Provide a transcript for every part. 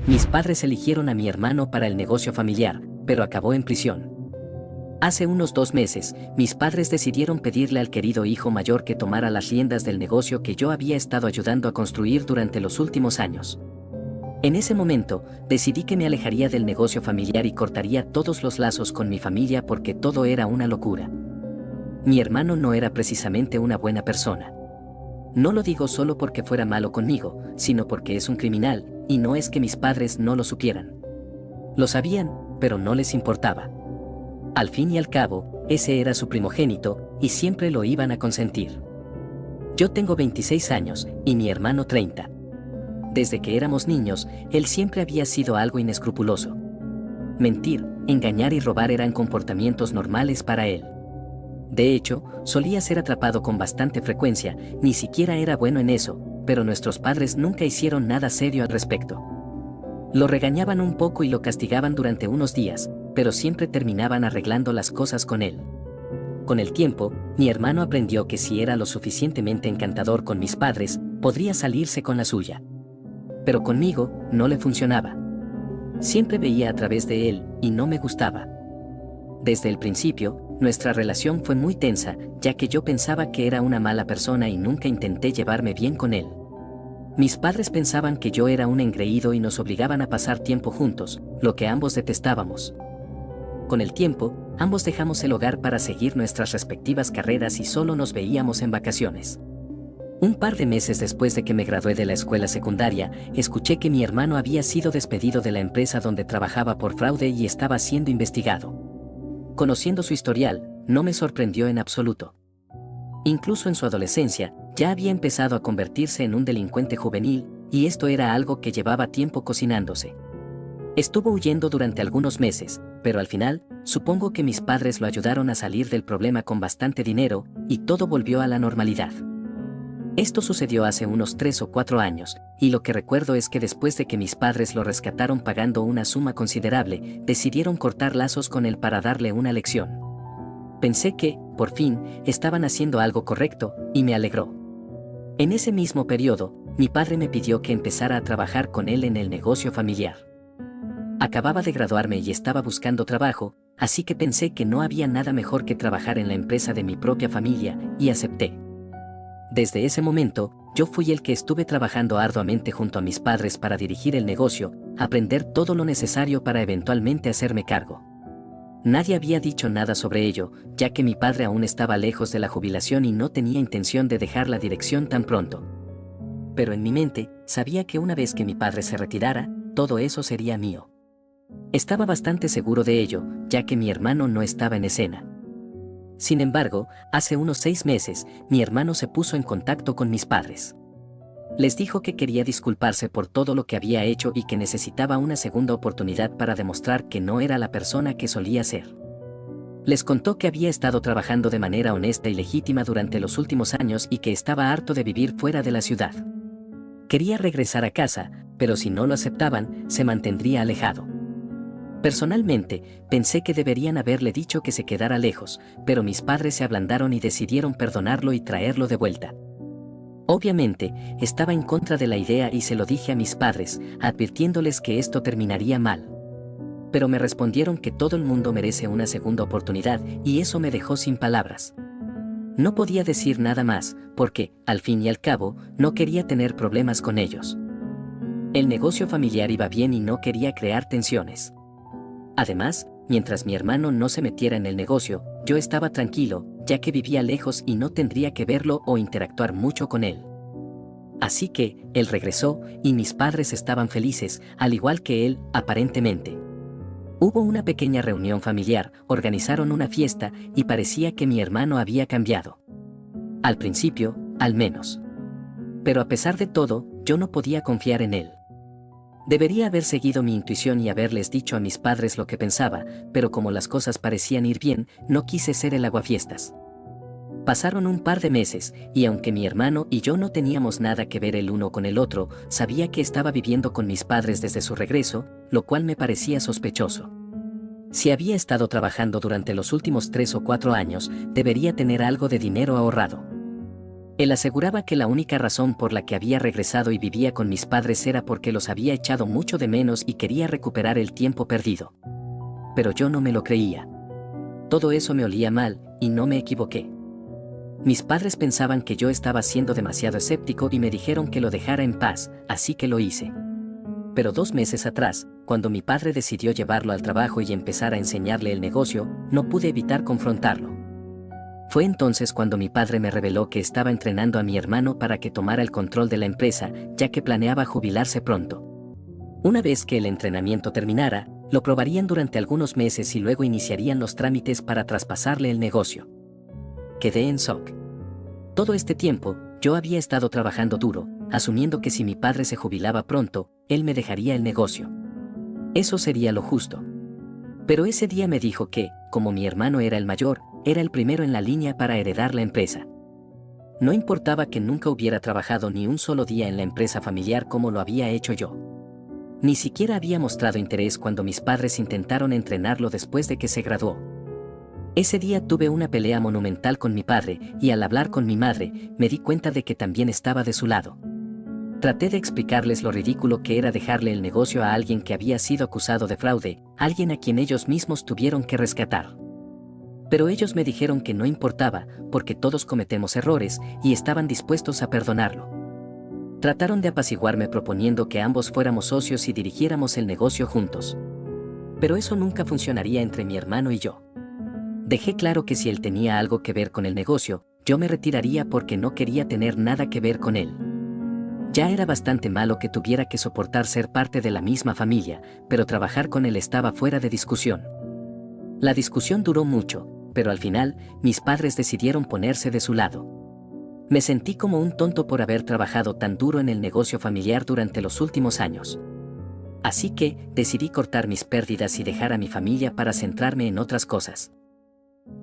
Mis padres eligieron a mi hermano para el negocio familiar, pero acabó en prisión. Hace unos 2 meses, mis padres decidieron pedirle al querido hijo mayor que tomara las riendas del negocio que yo había estado ayudando a construir durante los últimos años. En ese momento, decidí que me alejaría del negocio familiar y cortaría todos los lazos con mi familia porque todo era una locura. Mi hermano no era precisamente una buena persona. No lo digo solo porque fuera malo conmigo, sino porque es un criminal, y no es que mis padres no lo supieran. Lo sabían, pero no les importaba. Al fin y al cabo, ese era su primogénito, y siempre lo iban a consentir. Yo tengo 26 años, y mi hermano 30. Desde que éramos niños, él siempre había sido algo inescrupuloso. Mentir, engañar y robar eran comportamientos normales para él. De hecho, solía ser atrapado con bastante frecuencia, ni siquiera era bueno en eso, pero nuestros padres nunca hicieron nada serio al respecto. Lo regañaban un poco y lo castigaban durante unos días, pero siempre terminaban arreglando las cosas con él. Con el tiempo, mi hermano aprendió que si era lo suficientemente encantador con mis padres, podría salirse con la suya. Pero conmigo, no le funcionaba. Siempre veía a través de él, y no me gustaba. Desde el principio, nuestra relación fue muy tensa, ya que yo pensaba que era una mala persona y nunca intenté llevarme bien con él. Mis padres pensaban que yo era un engreído y nos obligaban a pasar tiempo juntos, lo que ambos detestábamos. Con el tiempo, ambos dejamos el hogar para seguir nuestras respectivas carreras y solo nos veíamos en vacaciones. Un par de meses después de que me gradué de la escuela secundaria, escuché que mi hermano había sido despedido de la empresa donde trabajaba por fraude y estaba siendo investigado. Conociendo su historial, no me sorprendió en absoluto. Incluso en su adolescencia, ya había empezado a convertirse en un delincuente juvenil, y esto era algo que llevaba tiempo cocinándose. Estuvo huyendo durante algunos meses, pero al final, supongo que mis padres lo ayudaron a salir del problema con bastante dinero, y todo volvió a la normalidad. Esto sucedió hace unos 3 o 4 años, y lo que recuerdo es que después de que mis padres lo rescataron pagando una suma considerable, decidieron cortar lazos con él para darle una lección. Pensé que, por fin, estaban haciendo algo correcto, y me alegró. En ese mismo periodo, mi padre me pidió que empezara a trabajar con él en el negocio familiar. Acababa de graduarme y estaba buscando trabajo, así que pensé que no había nada mejor que trabajar en la empresa de mi propia familia, y acepté. Desde ese momento, yo fui el que estuve trabajando arduamente junto a mis padres para dirigir el negocio, aprender todo lo necesario para eventualmente hacerme cargo. Nadie había dicho nada sobre ello, ya que mi padre aún estaba lejos de la jubilación y no tenía intención de dejar la dirección tan pronto. Pero en mi mente, sabía que una vez que mi padre se retirara, todo eso sería mío. Estaba bastante seguro de ello, ya que mi hermano no estaba en escena. Sin embargo, hace unos 6 meses, mi hermano se puso en contacto con mis padres. Les dijo que quería disculparse por todo lo que había hecho y que necesitaba una segunda oportunidad para demostrar que no era la persona que solía ser. Les contó que había estado trabajando de manera honesta y legítima durante los últimos años y que estaba harto de vivir fuera de la ciudad. Quería regresar a casa, pero si no lo aceptaban, se mantendría alejado. Personalmente, pensé que deberían haberle dicho que se quedara lejos, pero mis padres se ablandaron y decidieron perdonarlo y traerlo de vuelta. Obviamente, estaba en contra de la idea y se lo dije a mis padres, advirtiéndoles que esto terminaría mal. Pero me respondieron que todo el mundo merece una segunda oportunidad, y eso me dejó sin palabras. No podía decir nada más, porque, al fin y al cabo, no quería tener problemas con ellos. El negocio familiar iba bien y no quería crear tensiones. Además, mientras mi hermano no se metiera en el negocio, yo estaba tranquilo, ya que vivía lejos y no tendría que verlo o interactuar mucho con él. Así que, él regresó, y mis padres estaban felices, al igual que él, aparentemente. Hubo una pequeña reunión familiar, organizaron una fiesta, y parecía que mi hermano había cambiado. Al principio, al menos. Pero a pesar de todo, yo no podía confiar en él. Debería haber seguido mi intuición y haberles dicho a mis padres lo que pensaba, pero como las cosas parecían ir bien, no quise ser el aguafiestas. Pasaron un par de meses, y aunque mi hermano y yo no teníamos nada que ver el uno con el otro, sabía que estaba viviendo con mis padres desde su regreso, lo cual me parecía sospechoso. Si había estado trabajando durante los últimos 3 o 4 años, debería tener algo de dinero ahorrado. Él aseguraba que la única razón por la que había regresado y vivía con mis padres era porque los había echado mucho de menos y quería recuperar el tiempo perdido. Pero yo no me lo creía. Todo eso me olía mal, y no me equivoqué. Mis padres pensaban que yo estaba siendo demasiado escéptico y me dijeron que lo dejara en paz, así que lo hice. Pero 2 meses atrás, cuando mi padre decidió llevarlo al trabajo y empezar a enseñarle el negocio, no pude evitar confrontarlo. Fue entonces cuando mi padre me reveló que estaba entrenando a mi hermano para que tomara el control de la empresa, ya que planeaba jubilarse pronto. Una vez que el entrenamiento terminara, lo probarían durante algunos meses y luego iniciarían los trámites para traspasarle el negocio. Quedé en shock. Todo este tiempo, yo había estado trabajando duro, asumiendo que si mi padre se jubilaba pronto, él me dejaría el negocio. Eso sería lo justo. Pero ese día me dijo que, como mi hermano era el mayor, era el primero en la línea para heredar la empresa. No importaba que nunca hubiera trabajado ni un solo día en la empresa familiar como lo había hecho yo. Ni siquiera había mostrado interés cuando mis padres intentaron entrenarlo después de que se graduó. Ese día tuve una pelea monumental con mi padre y al hablar con mi madre, me di cuenta de que también estaba de su lado. Traté de explicarles lo ridículo que era dejarle el negocio a alguien que había sido acusado de fraude, alguien a quien ellos mismos tuvieron que rescatar. Pero ellos me dijeron que no importaba, porque todos cometemos errores, y estaban dispuestos a perdonarlo. Trataron de apaciguarme proponiendo que ambos fuéramos socios y dirigiéramos el negocio juntos. Pero eso nunca funcionaría entre mi hermano y yo. Dejé claro que si él tenía algo que ver con el negocio, yo me retiraría porque no quería tener nada que ver con él. Ya era bastante malo que tuviera que soportar ser parte de la misma familia, pero trabajar con él estaba fuera de discusión. La discusión duró mucho, pero al final, mis padres decidieron ponerse de su lado. Me sentí como un tonto por haber trabajado tan duro en el negocio familiar durante los últimos años. Así que, decidí cortar mis pérdidas y dejar a mi familia para centrarme en otras cosas.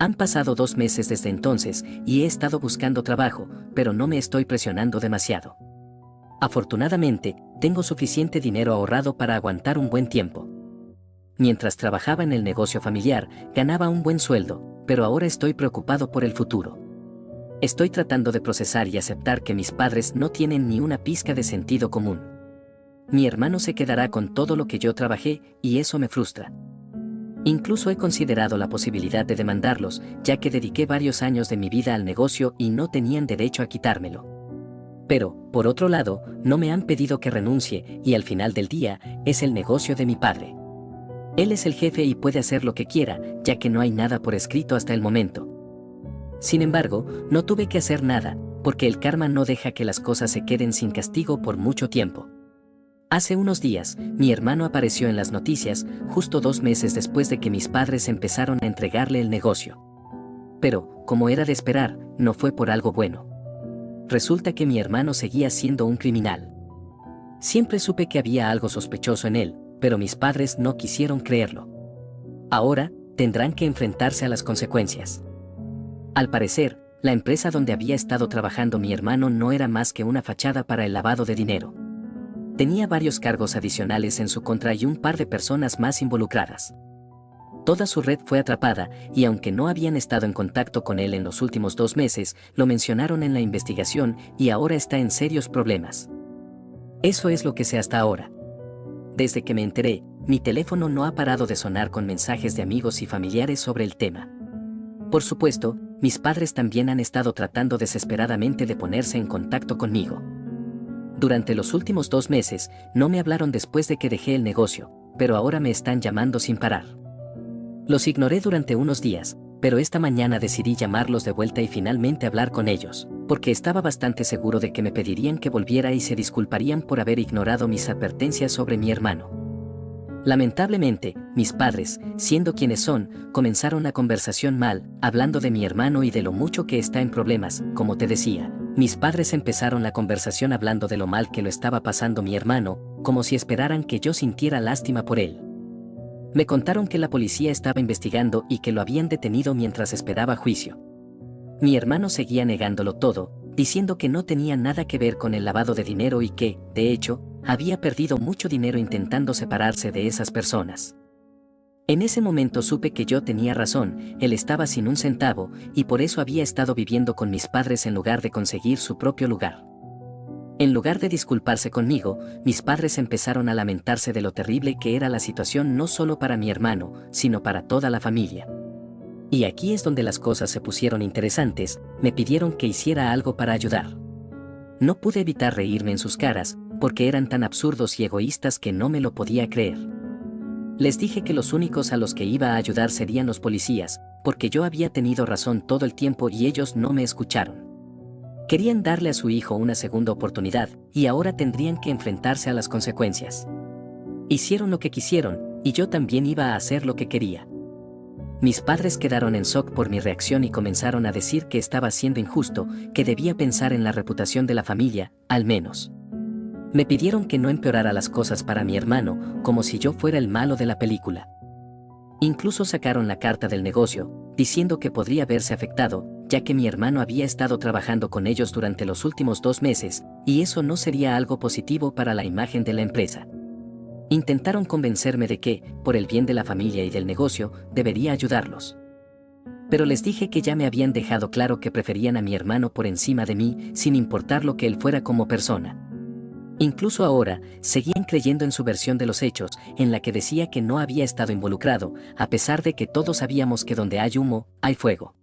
Han pasado 2 meses desde entonces y he estado buscando trabajo, pero no me estoy presionando demasiado. Afortunadamente, tengo suficiente dinero ahorrado para aguantar un buen tiempo. Mientras trabajaba en el negocio familiar, ganaba un buen sueldo, pero ahora estoy preocupado por el futuro. Estoy tratando de procesar y aceptar que mis padres no tienen ni una pizca de sentido común. Mi hermano se quedará con todo lo que yo trabajé, y eso me frustra. Incluso he considerado la posibilidad de demandarlos, ya que dediqué varios años de mi vida al negocio y no tenían derecho a quitármelo. Pero, por otro lado, no me han pedido que renuncie, y al final del día, es el negocio de mi padre. Él es el jefe y puede hacer lo que quiera, ya que no hay nada por escrito hasta el momento. Sin embargo, no tuve que hacer nada, porque el karma no deja que las cosas se queden sin castigo por mucho tiempo. Hace unos días, mi hermano apareció en las noticias, justo 2 meses después de que mis padres empezaron a entregarle el negocio. Pero, como era de esperar, no fue por algo bueno. Resulta que mi hermano seguía siendo un criminal. Siempre supe que había algo sospechoso en él, pero mis padres no quisieron creerlo. Ahora, tendrán que enfrentarse a las consecuencias. Al parecer, la empresa donde había estado trabajando mi hermano no era más que una fachada para el lavado de dinero. Tenía varios cargos adicionales en su contra y un par de personas más involucradas. Toda su red fue atrapada, y aunque no habían estado en contacto con él en los últimos 2 meses, lo mencionaron en la investigación y ahora está en serios problemas. Eso es lo que sé hasta ahora. Desde que me enteré, mi teléfono no ha parado de sonar con mensajes de amigos y familiares sobre el tema. Por supuesto, mis padres también han estado tratando desesperadamente de ponerse en contacto conmigo. Durante los últimos 2 meses, no me hablaron después de que dejé el negocio, pero ahora me están llamando sin parar. Los ignoré durante unos días, pero esta mañana decidí llamarlos de vuelta y finalmente hablar con ellos, porque estaba bastante seguro de que me pedirían que volviera y se disculparían por haber ignorado mis advertencias sobre mi hermano. Lamentablemente, mis padres, siendo quienes son, comenzaron la conversación mal, hablando de mi hermano y de lo mucho que está en problemas. Como te decía, mis padres empezaron la conversación hablando de lo mal que lo estaba pasando mi hermano, como si esperaran que yo sintiera lástima por él. Me contaron que la policía estaba investigando y que lo habían detenido mientras esperaba juicio. Mi hermano seguía negándolo todo, diciendo que no tenía nada que ver con el lavado de dinero y que, de hecho, había perdido mucho dinero intentando separarse de esas personas. En ese momento supe que yo tenía razón, él estaba sin un centavo, y por eso había estado viviendo con mis padres en lugar de conseguir su propio lugar. En lugar de disculparse conmigo, mis padres empezaron a lamentarse de lo terrible que era la situación no solo para mi hermano, sino para toda la familia. Y aquí es donde las cosas se pusieron interesantes, me pidieron que hiciera algo para ayudar. No pude evitar reírme en sus caras, porque eran tan absurdos y egoístas que no me lo podía creer. Les dije que los únicos a los que iba a ayudar serían los policías, porque yo había tenido razón todo el tiempo y ellos no me escucharon. Querían darle a su hijo una segunda oportunidad, y ahora tendrían que enfrentarse a las consecuencias. Hicieron lo que quisieron, y yo también iba a hacer lo que quería. Mis padres quedaron en shock por mi reacción y comenzaron a decir que estaba siendo injusto, que debía pensar en la reputación de la familia, al menos. Me pidieron que no empeorara las cosas para mi hermano, como si yo fuera el malo de la película. Incluso sacaron la carta del negocio, diciendo que podría verse afectado, ya que mi hermano había estado trabajando con ellos durante los últimos 2 meses, y eso no sería algo positivo para la imagen de la empresa. Intentaron convencerme de que, por el bien de la familia y del negocio, debería ayudarlos. Pero les dije que ya me habían dejado claro que preferían a mi hermano por encima de mí, sin importar lo que él fuera como persona. Incluso ahora, seguían creyendo en su versión de los hechos, en la que decía que no había estado involucrado, a pesar de que todos sabíamos que donde hay humo, hay fuego.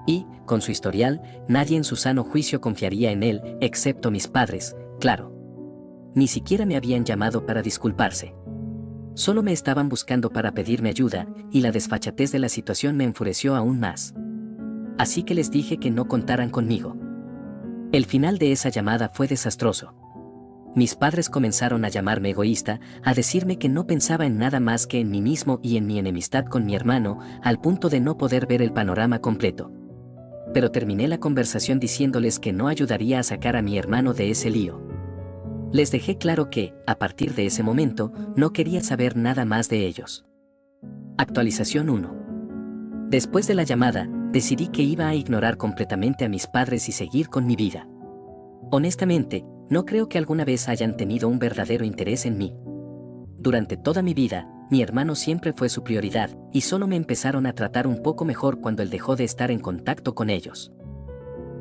Y, con su historial, nadie en su sano juicio confiaría en él, excepto mis padres, claro. Ni siquiera me habían llamado para disculparse. Solo me estaban buscando para pedirme ayuda, y la desfachatez de la situación me enfureció aún más. Así que les dije que no contaran conmigo. El final de esa llamada fue desastroso. Mis padres comenzaron a llamarme egoísta, a decirme que no pensaba en nada más que en mí mismo y en mi enemistad con mi hermano, al punto de no poder ver el panorama completo. Pero terminé la conversación diciéndoles que no ayudaría a sacar a mi hermano de ese lío. Les dejé claro que, a partir de ese momento, no quería saber nada más de ellos. Actualización 1. Después de la llamada, decidí que iba a ignorar completamente a mis padres y seguir con mi vida. Honestamente, no creo que alguna vez hayan tenido un verdadero interés en mí. Durante toda mi vida, mi hermano siempre fue su prioridad, y solo me empezaron a tratar un poco mejor cuando él dejó de estar en contacto con ellos.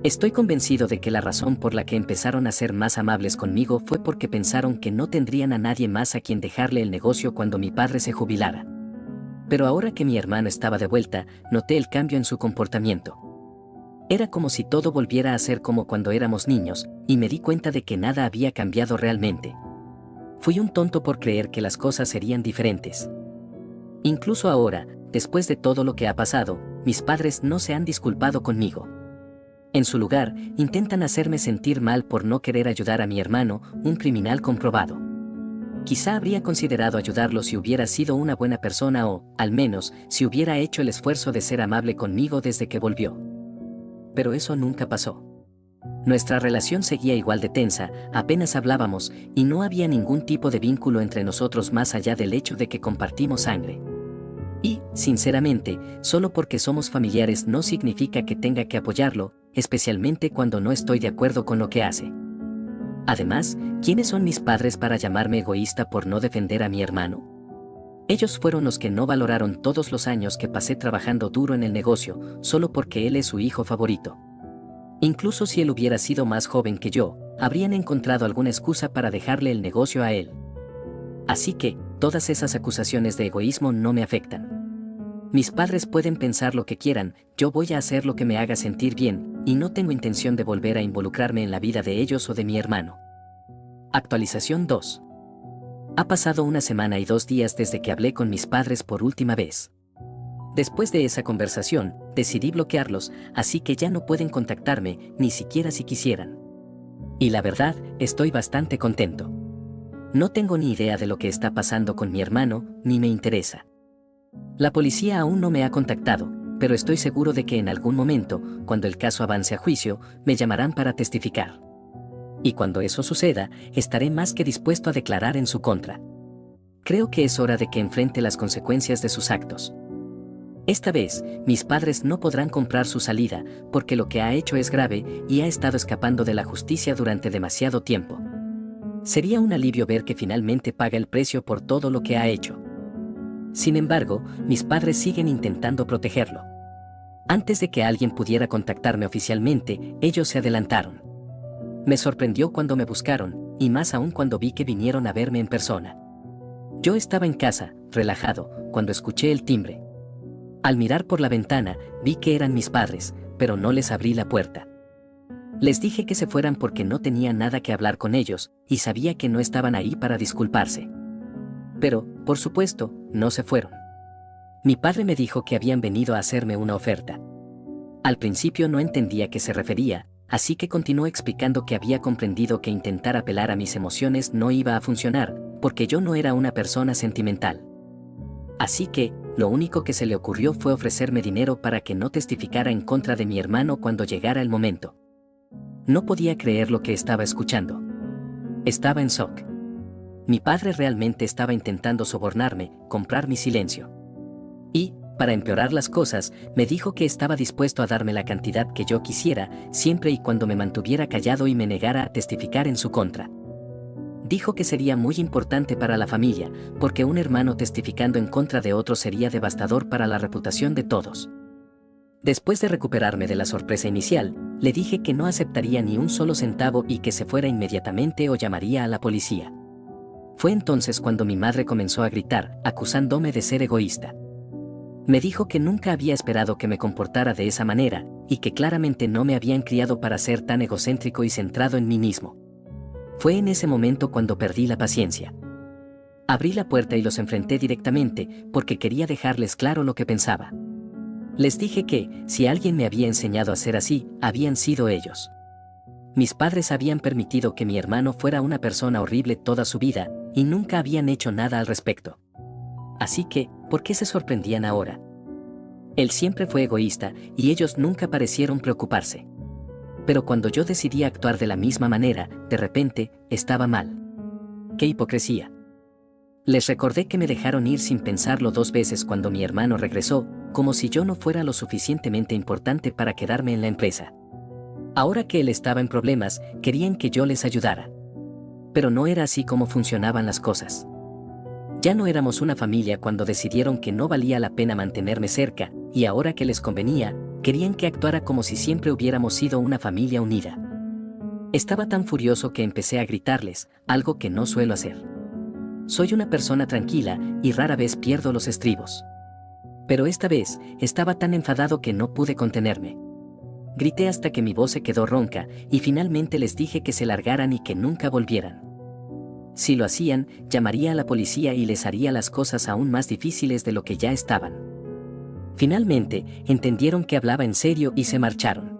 Estoy convencido de que la razón por la que empezaron a ser más amables conmigo fue porque pensaron que no tendrían a nadie más a quien dejarle el negocio cuando mi padre se jubilara. Pero ahora que mi hermano estaba de vuelta, noté el cambio en su comportamiento. Era como si todo volviera a ser como cuando éramos niños, y me di cuenta de que nada había cambiado realmente. Fui un tonto por creer que las cosas serían diferentes. Incluso ahora, después de todo lo que ha pasado, mis padres no se han disculpado conmigo. En su lugar, intentan hacerme sentir mal por no querer ayudar a mi hermano, un criminal comprobado. Quizá habría considerado ayudarlo si hubiera sido una buena persona o, al menos, si hubiera hecho el esfuerzo de ser amable conmigo desde que volvió. Pero eso nunca pasó. Nuestra relación seguía igual de tensa, apenas hablábamos, y no había ningún tipo de vínculo entre nosotros más allá del hecho de que compartimos sangre. Y, sinceramente, solo porque somos familiares no significa que tenga que apoyarlo, especialmente cuando no estoy de acuerdo con lo que hace. Además, ¿quiénes son mis padres para llamarme egoísta por no defender a mi hermano? Ellos fueron los que no valoraron todos los años que pasé trabajando duro en el negocio, solo porque él es su hijo favorito. Incluso si él hubiera sido más joven que yo, habrían encontrado alguna excusa para dejarle el negocio a él. Así que, todas esas acusaciones de egoísmo no me afectan. Mis padres pueden pensar lo que quieran, yo voy a hacer lo que me haga sentir bien, y no tengo intención de volver a involucrarme en la vida de ellos o de mi hermano. Actualización 2. Ha pasado 1 semana y 2 días desde que hablé con mis padres por última vez. Después de esa conversación, decidí bloquearlos, así que ya no pueden contactarme, ni siquiera si quisieran. Y la verdad, estoy bastante contento. No tengo ni idea de lo que está pasando con mi hermano, ni me interesa. La policía aún no me ha contactado, pero estoy seguro de que en algún momento, cuando el caso avance a juicio, me llamarán para testificar. Y cuando eso suceda, estaré más que dispuesto a declarar en su contra. Creo que es hora de que enfrente las consecuencias de sus actos. Esta vez, mis padres no podrán comprar su salida, porque lo que ha hecho es grave y ha estado escapando de la justicia durante demasiado tiempo. Sería un alivio ver que finalmente paga el precio por todo lo que ha hecho. Sin embargo, mis padres siguen intentando protegerlo. Antes de que alguien pudiera contactarme oficialmente, ellos se adelantaron. Me sorprendió cuando me buscaron, y más aún cuando vi que vinieron a verme en persona. Yo estaba en casa, relajado, cuando escuché el timbre. Al mirar por la ventana, vi que eran mis padres, pero no les abrí la puerta. Les dije que se fueran porque no tenía nada que hablar con ellos, y sabía que no estaban ahí para disculparse. Pero, por supuesto, no se fueron. Mi padre me dijo que habían venido a hacerme una oferta. Al principio no entendía a qué se refería, así que continuó explicando que había comprendido que intentar apelar a mis emociones no iba a funcionar, porque yo no era una persona sentimental. Así que, lo único que se le ocurrió fue ofrecerme dinero para que no testificara en contra de mi hermano cuando llegara el momento. No podía creer lo que estaba escuchando. Estaba en shock. Mi padre realmente estaba intentando sobornarme, comprar mi silencio. Y, para empeorar las cosas, me dijo que estaba dispuesto a darme la cantidad que yo quisiera, siempre y cuando me mantuviera callado y me negara a testificar en su contra. Dijo que sería muy importante para la familia, porque un hermano testificando en contra de otro sería devastador para la reputación de todos. Después de recuperarme de la sorpresa inicial, le dije que no aceptaría ni un solo centavo y que se fuera inmediatamente o llamaría a la policía. Fue entonces cuando mi madre comenzó a gritar, acusándome de ser egoísta. Me dijo que nunca había esperado que me comportara de esa manera, y que claramente no me habían criado para ser tan egocéntrico y centrado en mí mismo. Fue en ese momento cuando perdí la paciencia. Abrí la puerta y los enfrenté directamente, porque quería dejarles claro lo que pensaba. Les dije que, si alguien me había enseñado a ser así, habían sido ellos. Mis padres habían permitido que mi hermano fuera una persona horrible toda su vida, y nunca habían hecho nada al respecto. Así que, ¿por qué se sorprendían ahora? Él siempre fue egoísta, y ellos nunca parecieron preocuparse. Pero cuando yo decidí actuar de la misma manera, de repente, estaba mal. ¡Qué hipocresía! Les recordé que me dejaron ir sin pensarlo 2 veces cuando mi hermano regresó, como si yo no fuera lo suficientemente importante para quedarme en la empresa. Ahora que él estaba en problemas, querían que yo les ayudara. Pero no era así como funcionaban las cosas. Ya no éramos una familia cuando decidieron que no valía la pena mantenerme cerca, y ahora que les convenía, querían que actuara como si siempre hubiéramos sido una familia unida. Estaba tan furioso que empecé a gritarles, algo que no suelo hacer. Soy una persona tranquila y rara vez pierdo los estribos. Pero esta vez, estaba tan enfadado que no pude contenerme. Grité hasta que mi voz se quedó ronca, y finalmente les dije que se largaran y que nunca volvieran. Si lo hacían, llamaría a la policía y les haría las cosas aún más difíciles de lo que ya estaban. Finalmente, entendieron que hablaba en serio y se marcharon.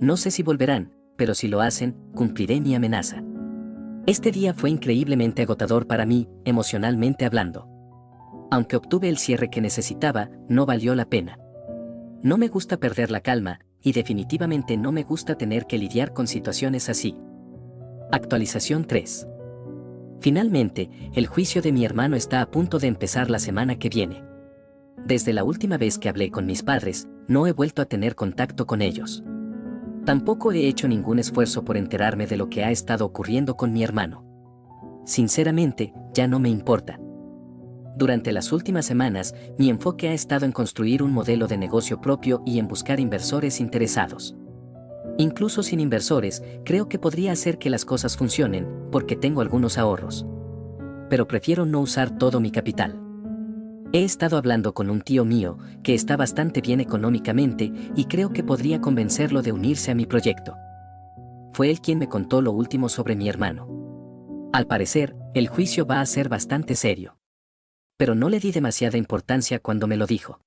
No sé si volverán, pero si lo hacen, cumpliré mi amenaza. Este día fue increíblemente agotador para mí, emocionalmente hablando. Aunque obtuve el cierre que necesitaba, no valió la pena. No me gusta perder la calma, y definitivamente no me gusta tener que lidiar con situaciones así. Actualización 3. Finalmente, el juicio de mi hermano está a punto de empezar la semana que viene. Desde la última vez que hablé con mis padres, no he vuelto a tener contacto con ellos. Tampoco he hecho ningún esfuerzo por enterarme de lo que ha estado ocurriendo con mi hermano. Sinceramente, ya no me importa. Durante las últimas semanas, mi enfoque ha estado en construir un modelo de negocio propio y en buscar inversores interesados. Incluso sin inversores, creo que podría hacer que las cosas funcionen, porque tengo algunos ahorros. Pero prefiero no usar todo mi capital. He estado hablando con un tío mío, que está bastante bien económicamente, y creo que podría convencerlo de unirse a mi proyecto. Fue él quien me contó lo último sobre mi hermano. Al parecer, el juicio va a ser bastante serio. Pero no le di demasiada importancia cuando me lo dijo.